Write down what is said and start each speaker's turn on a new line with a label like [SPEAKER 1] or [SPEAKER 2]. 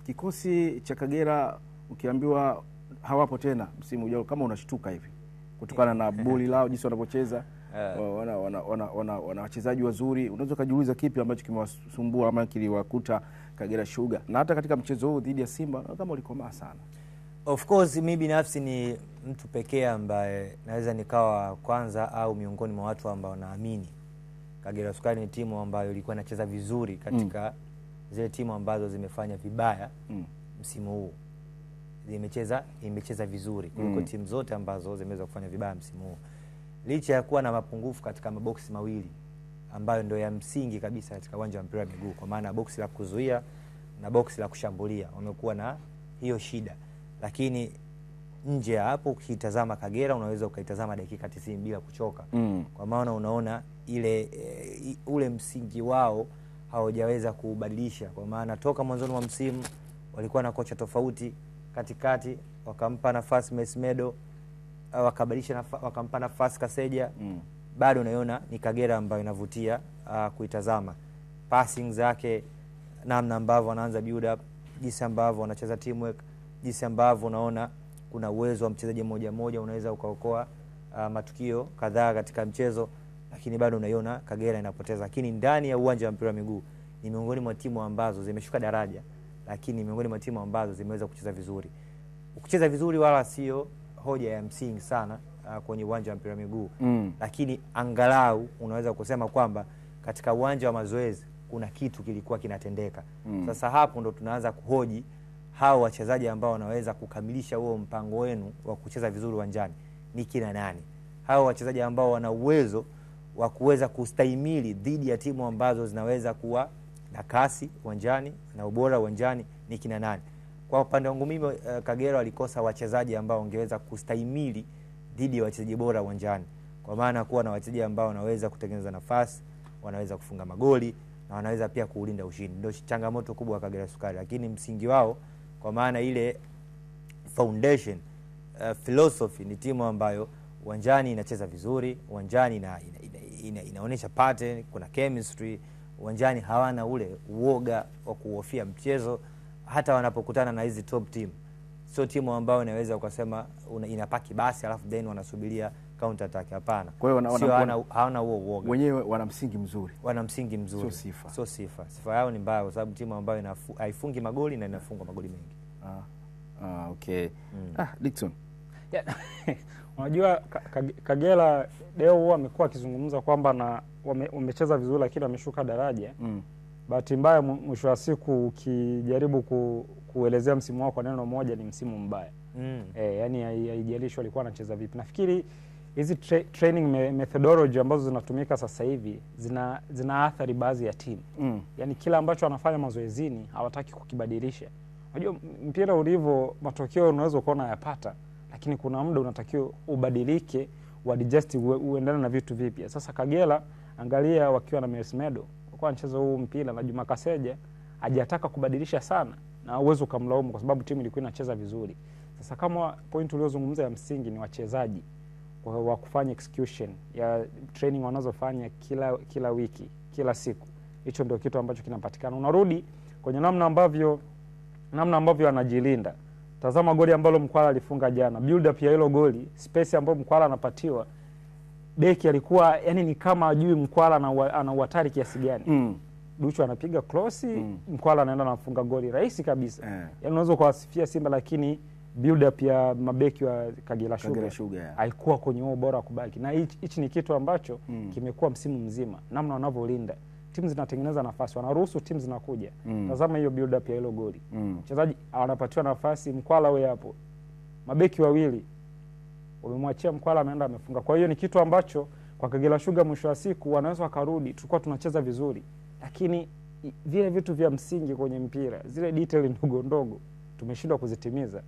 [SPEAKER 1] Kikosi cha Kagera ukiambiwa hawapo tena msimu ujao, kama unashtuka hivi kutokana na boli lao jinsi wanapocheza, wana wachezaji wazuri, unaweza kujiuliza kipi ambacho kimewasumbua ama kiliwakuta Kagera Sugar, na hata katika mchezo huu dhidi ya Simba kama ulikomaa sana.
[SPEAKER 2] Of course mimi binafsi ni mtu pekee ambaye naweza nikawa kwanza au miongoni mwa watu ambao naamini Kagera Sugar ni timu ambayo ilikuwa inacheza vizuri katika zile timu ambazo zimefanya vibaya msimu huu. Imecheza vizuri kuliko timu zote ambazo zimeweza kufanya vibaya msimu huu. Licha ya kuwa na mapungufu katika maboksi mawili ambayo ndio ya msingi kabisa katika uwanja wa mpira wa miguu, kwa maana boksi la kuzuia na boksi la kushambulia, wamekuwa na hiyo shida. Lakini nje ya hapo ukitazama Kagera unaweza ukaitazama dakika 90 bila kuchoka. Kwa maana unaona ule msingi wao hawajaweza kubadilisha, kwa maana toka mwanzoni mwa msimu walikuwa na kocha tofauti, katikati wakampa nafasi Mesmedo, wakabadilisha wakampa nafasi Kaseja. Bado unaiona ni Kagera ambayo inavutia kuitazama. Passing zake, namna ambavyo wanaanza build up, jinsi ambavyo wanacheza teamwork, jinsi ambavyo unaona kuna uwezo wa mchezaji mmoja mmoja unaweza ukaokoa matukio kadhaa katika mchezo, lakini bado unaiona Kagera inapoteza. Lakini ndani ya uwanja wa mpira wa miguu ni miongoni mwa timu ambazo zimeshuka daraja, lakini miongoni mwa timu ambazo zimeweza kucheza vizuri. Kucheza vizuri wala sio hoja ya msingi sana kwenye uwanja wa mpira wa miguu, lakini angalau unaweza kusema kwamba katika uwanja wa mazoezi kuna kitu kilikuwa kinatendeka. Sasa hapo ndo tunaanza kuhoji hao wachezaji ambao wanaweza kukamilisha huo mpango wenu wa kucheza vizuri uwanjani ni kina nani? Hao wachezaji ambao wana uwezo wa kuweza kustahimili dhidi ya timu ambazo zinaweza kuwa na kasi uwanjani na ubora uwanjani ni kina nani? Kwa upande wangu mimi Kagera walikosa wachezaji ambao wangeweza kustahimili dhidi ya wachezaji bora uwanjani, kwa maana kuwa na wachezaji ambao wanaweza kutengeneza nafasi, wanaweza kufunga magoli na wanaweza pia kuulinda ushindi. Ndio changamoto kubwa Kagera Sugar. Lakini msingi wao, kwa maana ile foundation, philosophy, ni timu ambayo uwanjani inacheza vizuri, uwanjani inaonyesha pattern, kuna chemistry uwanjani, hawana ule uoga wa kuhofia mchezo hata wanapokutana na hizi top team. Sio timu ambayo inaweza ukasema inapaki basi alafu then wanasubiria counter attack, hapana.
[SPEAKER 1] Kwa hiyo
[SPEAKER 2] hawana huo uoga.
[SPEAKER 1] Wenyewe wana msingi mzuri.
[SPEAKER 2] Wana msingi mzuri. Sio sifa. Sifa yao ni mbaya kwa sababu timu ambayo haifungi magoli na inafunga magoli mengi.
[SPEAKER 1] Okay. Dickson.
[SPEAKER 3] Unajua Kagera leo huwa amekuwa akizungumza kwamba na wamecheza vizuri lakini wameshuka daraja. Bahati mbaya mwisho wa siku ukijaribu kuelezea msimu wao kwa neno moja ni msimu mbaya. Yani haijalishi walikuwa wanacheza vipi. Nafikiri hizi training methodology ambazo zinatumika sasa hivi zina athari baadhi ya timu. Yani kila ambacho wanafanya mazoezini hawataki kukibadilisha. Unajua mpira ulivyo, matokeo unaweza kuona yapata, lakini kuna muda unatakiwa ubadilike, uadjust, uendane na vitu vipya. Sasa Kagera angalia wakiwa na Mesmedo kwa mchezo huu mpira na Juma Kaseja hajataka kubadilisha sana, na uwezo kumlaumu kwa sababu timu ilikuwa inacheza vizuri. Sasa kama point uliozungumza ya msingi ni wachezaji wa kufanya execution ya training wanazofanya kila wiki, kila siku, hicho ndio kitu ambacho kinapatikana. Unarudi kwenye namna ambavyo anajilinda. Tazama goli ambalo Mkwala alifunga jana, build up ya hilo goli, space ambayo Mkwala anapatiwa, beki alikuwa yani ni kama ajui Mkwala ana uhatari kiasi gani. Duchu anapiga cross, Mkwala anaenda na kufunga goli rahisi kabisa. Yani unaweza kuwasifia Simba, lakini build up ya mabeki wa Kagera Sugar haikuwa kwenye huo bora kubaki. Na hichi ni kitu ambacho kimekuwa msimu mzima, namna wanavyolinda. Timu zinatengeneza nafasi, wanaruhusu timu zinakuja. Tazama hiyo build up ya hilo goli. Mchezaji anapatiwa nafasi, Mkwala wewe hapo. Mabeki wawili wamemwachia Mkwala, ameenda amefunga. Kwa hiyo ni kitu ambacho kwa Kagera Sugar mwisho wa siku wanaweza wakarudi, tulikuwa tunacheza vizuri, lakini vile vitu vya msingi kwenye mpira, zile detail ndogo ndogo tumeshindwa kuzitimiza.